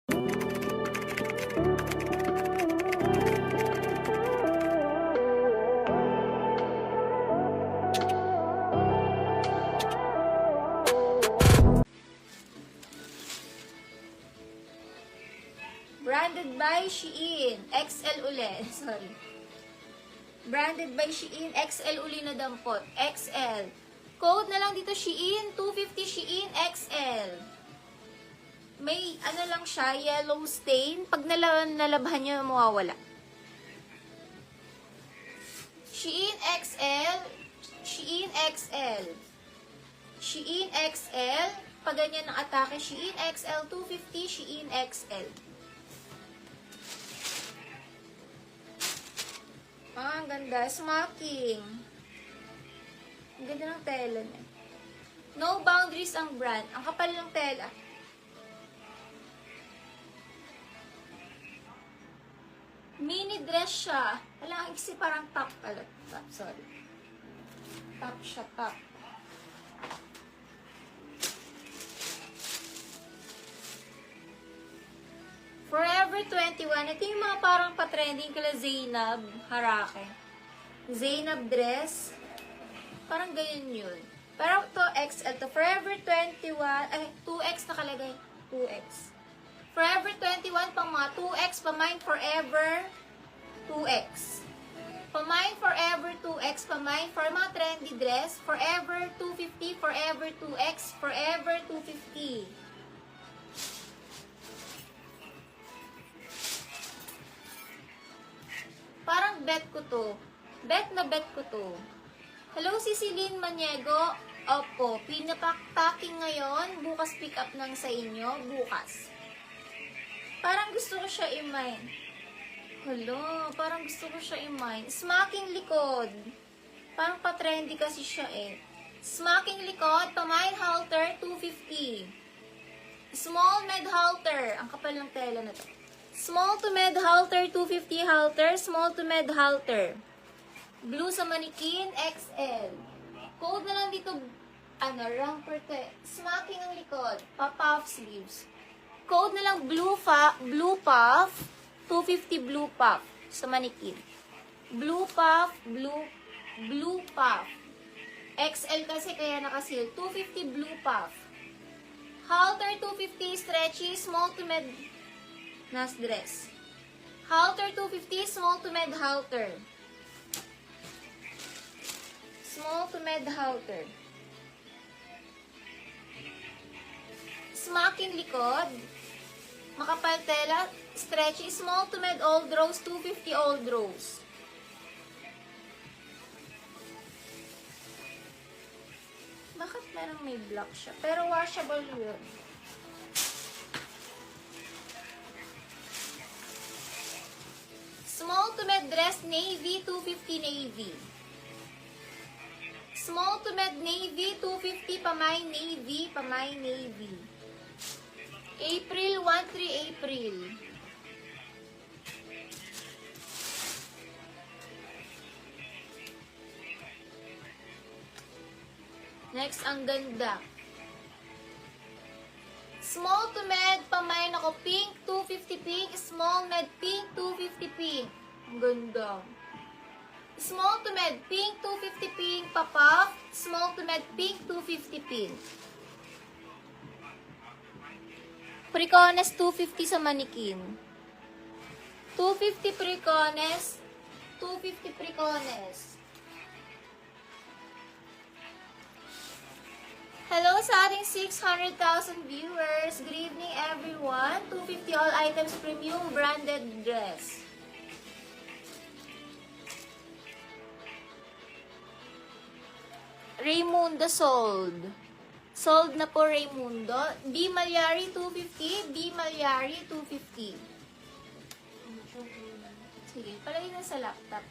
Branded by Shein. XL ulit. Sorry. Branded by Shein. XL uli na dampot. XL. Code na lang dito Shein. 250 Shein XL. May ano lang siya, yellow stain. Pag nalabhan nyo, mawawala. Shein XL. Shein XL. Shein XL. Pag ganyan ang atake, Shein XL 250, Shein XL. Ang ganda. Smocking. Ang ganda ng tela niya. No boundaries ang brand. Ang kapal ng tela. Mini dress siya. Wala, ang iksi parang top. Top, sorry. Top siya, top. Forever 21. Ito yung mga parang pa-trending kala Zainab Harake. Zainab dress. Parang ganyan yun. Pero to XL to. Forever 21. Ay, 2X nakalagay. 2X. Forever 21 pang mga 2X. Pamine Forever 2X. Pamine Forever 2X. Pamine for mga trendy dress. Forever 250. Forever 2X. Forever 250. Parang bet ko to. Bet na bet ko to. Hello, si Celine Maniego. Opo, pinapacking ngayon. Bukas pick up ng sa inyo. Bukas. Parang gusto ko siya i-mine. Hello, parang gusto ko siya i-mine. Smocking likod. Parang pa-trendy kasi siya eh. Smocking likod, pamine halter, 250. Small med halter. Ang kapal ng tela na to. Small to med halter, 250 halter. Small to med halter. Blue sa manikin, XL. Code na lang dito, romper to. Smocking ang likod. Pa-puff sleeves. Code na lang blue puff, 250 blue puff sa manikin. Blue puff, blue puff. XL kasi kaya nakasil. 250 blue puff. Halter, 250 stretchy, small to med nas dress. Halter 250, small to med halter. Small to med halter. Smocking likod. Makapal tela, stretchy, small to med old rose, 250 old rose. Bakit merong may black siya? Pero washable yun. Small to med dress navy, 250 navy. Small to med navy, 250 pamay navy, pamay navy. April, 13 April. Next, ang ganda. Small to med, pamay ako, pink, 250 pink. Small med, pink, 250 pink. Ang ganda. Small to med, pink, 250 pink, pa-puff. Small to med, pink, 250 pink. Precones, 250 sa manikin. 250 precones, 250 precones. Hello sa ating 600,000 viewers. Good evening everyone. 250 all items premium branded dress. Raymundo sold. Sold na po Raymundo. B. Malyari 250. B. Malyari 250. Sige, palagay na sa laptop.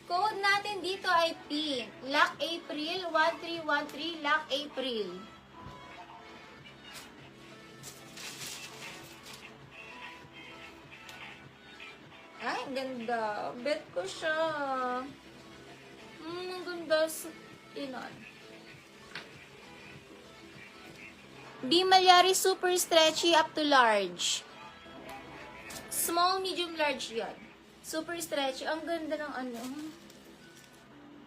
Code natin dito ay pink. Lock April, 1313, Lock April. Ay, ganda. Bet ko siya. Ang ganda. Inon. B. Malyari super stretchy up to large. Small, medium, large yan. Super stretchy. Ang ganda ng ano.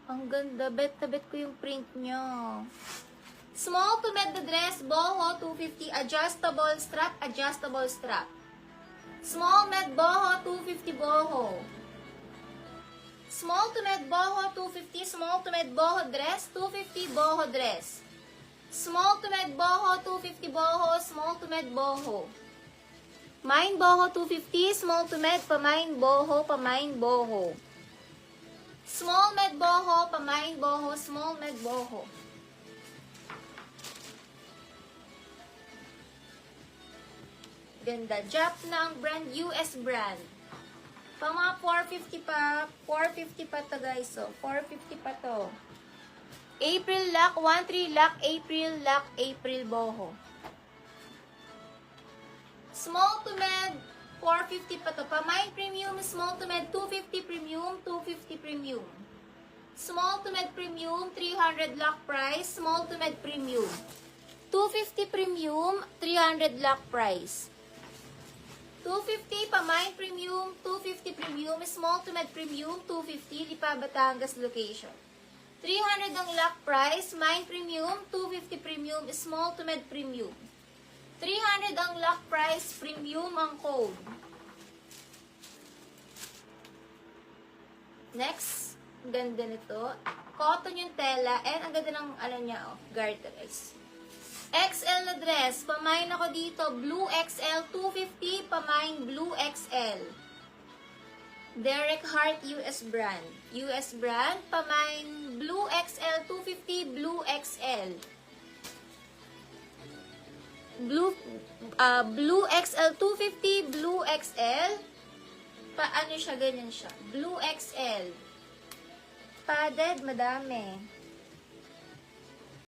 Ang ganda. Bet na bet ko yung print nyo. Small to med the dress, boho, 250. Adjustable strap, adjustable strap. Small med boho, 250 boho. Small to med boho, 250. Small to med boho dress, 250 boho dress. Small to med boho, 250 boho. Small to med boho. Mine boho, 250. Small to med, pamain boho, pamain boho. Small med boho, pamain boho, small med boho. Ganda. Jap ng brand, US brand. Pang mga 450 pa. 450 pa to guys. So, 450 pa to. April lock, 13 lock, April lock, April boho. Small to med, 450 pa to. Pamain premium, small to med, 250 premium, 250 premium. Small to med premium, 300 lock price. Small to med premium. 250 premium, 300 lock price. 250 pamain premium, 250 premium. Small to med premium, 250. Lipa, Batangas location. 300 ang lock price. Mine premium, 250 premium. Small to med premium. 300 ang lock price. Premium ang code. Next. Ang ganda nito. Cotton yung tela. And ang ganda ng, alam niya, oh, garters. XL na dress. Pamain ako dito. Blue XL, 250. Pamain Blue XL. Derek Hart, US brand. US brand. Pamain Blue XL, 250. Blue XL. Blue XL, 250. Blue XL. Paano siya? Ganyan siya. Blue XL. Padded, madami.